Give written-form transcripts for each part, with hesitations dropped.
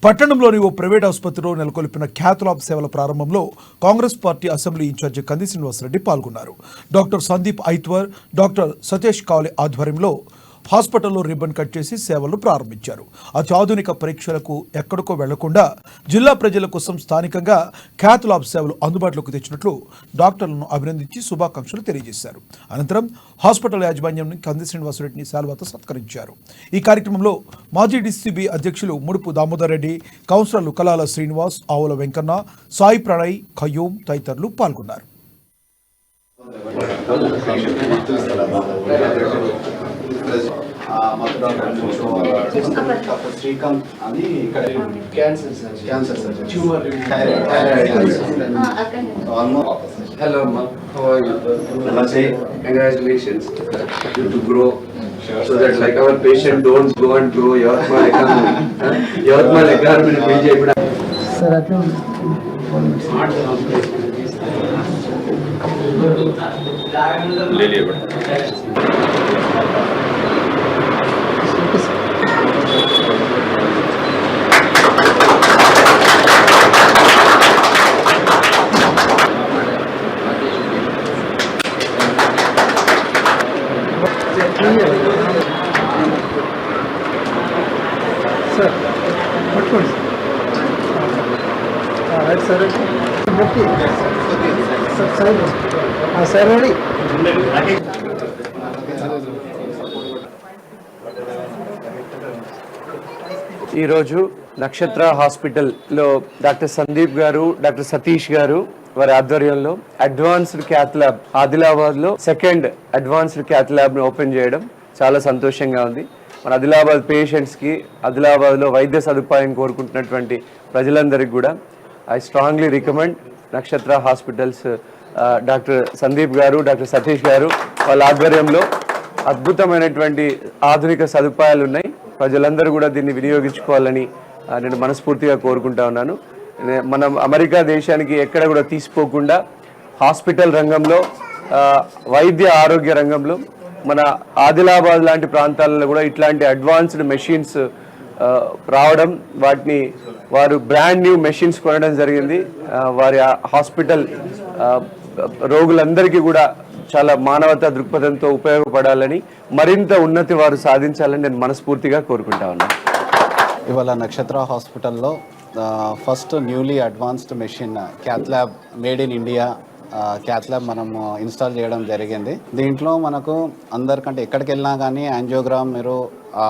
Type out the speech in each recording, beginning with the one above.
పట్టణంలోని ఓ ప్రైవేట్ ఆసుపత్రిలో నెలకొల్పిన క్యాథ్లాబ్ సేవల ప్రారంభంలో కాంగ్రెస్ పార్టీ అసెంబ్లీ ఇన్ఛార్జి కంది శ్రీనివాసరెడ్డి పాల్గొన్నారు. డాక్టర్ సందీప్ ఐత్వర్, డాక్టర్ సతీష్ కావలే ఆధ్వర్యంలో హాస్పిటల్లో రిబ్బన్ కట్ చేసి సేవలను ప్రారంభించారు. అత్యాధునిక పరీక్షలకు ఎక్కడికో వెళ్లకుండా జిల్లా ప్రజల కోసం స్థానికంగా క్యాథ్లాబ్ సేవలు అందుబాటులోకి తెచ్చినట్లు డాక్టర్లను అభినందించి శుభాకాంక్షలు తెలియజేశారు. అనంతరం హాస్పిటల్ యాజమాన్యం కంది శ్రీనివాసరెడ్డిని శాల్వాతో సత్కరించారు. ఈ కార్యక్రమంలో మాజీ డీసీబీ అధ్యక్షులు ముడుపు దామోదర్ రెడ్డి, కౌన్సిలర్లు కలాల శ్రీనివాస్, ఆవుల వెంకన్న, సాయి ప్రణయ్, ఖయ్యూం తదితరులు పాల్గొన్నారు. శ్రీకాంత్ అని ఇక్కడ cancer surgery tumour hello ma, how are you? Congratulations, you to grow so that like our patient don't go and grow Yavatmal economy build cheyapida sir atla le liye sir, what was? Right, sir. Sir, ready? ఈరోజు నక్షత్ర హాస్పిటల్లో doctor Sandeep గారు, doctor Satish గారు వారి ఆధ్వర్యంలో advanced cath lab ఆదిలాబాద్లో second advanced cath ల్యాబ్ని open చేయడం చాలా సంతోషంగా ఉంది. మన ఆదిలాబాద్ పేషెంట్స్కి, ఆదిలాబాద్లో వైద్య సదుపాయం కోరుకుంటున్నటువంటి ప్రజలందరికీ కూడా ఐ స్ట్రాంగ్లీ రికమెండ్ నక్షత్ర హాస్పిటల్స్. డాక్టర్ సందీప్ గారు, డాక్టర్ సతీష్ గారు వాళ్ళ ఆధ్వర్యంలో అద్భుతమైనటువంటి ఆధునిక సదుపాయాలు ఉన్నాయి. ప్రజలందరూ కూడా దీన్ని వినియోగించుకోవాలని నేను మనస్ఫూర్తిగా కోరుకుంటా ఉన్నాను. మనం అమెరికా దేశానికి ఎక్కడ కూడా తీసిపోకుండా హాస్పిటల్ రంగంలో, వైద్య ఆరోగ్య రంగంలో మన ఆదిలాబాద్ లాంటి ప్రాంతాలలో కూడా ఇట్లాంటి అడ్వాన్స్డ్ మెషిన్స్ రావడం, వాటిని వారు బ్రాండ్ న్యూ మెషిన్స్ కొనడం జరిగింది. వారి హాస్పిటల్ రోగులందరికీ కూడా చాలా మానవతా దృక్పథంతో ఉపయోగపడాలని, మరింత ఉన్నతి వారు సాధించాలని నేను మనస్ఫూర్తిగా కోరుకుంటా ఉన్నాను. ఇవాళ నక్షత్ర హాస్పిటల్లో first newly advanced machine cath lab made in India cath lab మనము ఇన్స్టాల్ చేయడం జరిగింది. దీంట్లో మనకు అందరికంటే ఎక్కడికి వెళ్ళినా కానీ యాంజియోగ్రామ్, మీరు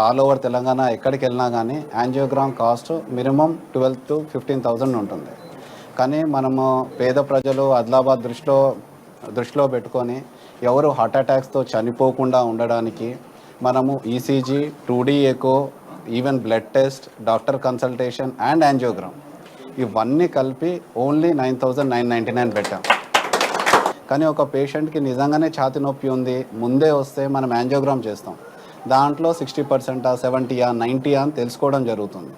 ఆల్ ఓవర్ తెలంగాణ ఎక్కడికి వెళ్ళినా కానీ యాంజియోగ్రామ్ కాస్ట్ మినిమం 12,000 to 15,000 ఉంటుంది. కానీ మనము పేద ప్రజలు ఆదిలాబాద్ దృష్టిలో పెట్టుకొని ఎవరు హార్ట్ అటాక్స్తో చనిపోకుండా ఉండడానికి మనము ECG, 2D echo, even blood test, doctor consultation and angiogram ఇవన్నీ కలిపి ఓన్లీ 9,999 పెట్టాం. కానీ ఒక పేషెంట్కి నిజంగానే ఛాతి నొప్పి ఉంది, ముందే వస్తే మనం యాంజియోగ్రామ్ చేస్తాం. దాంట్లో 60%, 70, 90 అని తెలుసుకోవడం జరుగుతుంది.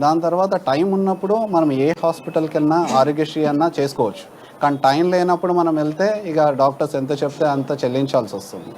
దాని తర్వాత టైం ఉన్నప్పుడు మనం ఏ హాస్పిటల్కి వెళ్ళినా ఆరోగ్యశ్రీ అన్నా చేసుకోవచ్చు. కానీ టైం లేనప్పుడు మనం వెళ్తే ఇక డాక్టర్స్ ఎంత చెప్తే అంత చెల్లించాల్సి వస్తుంది.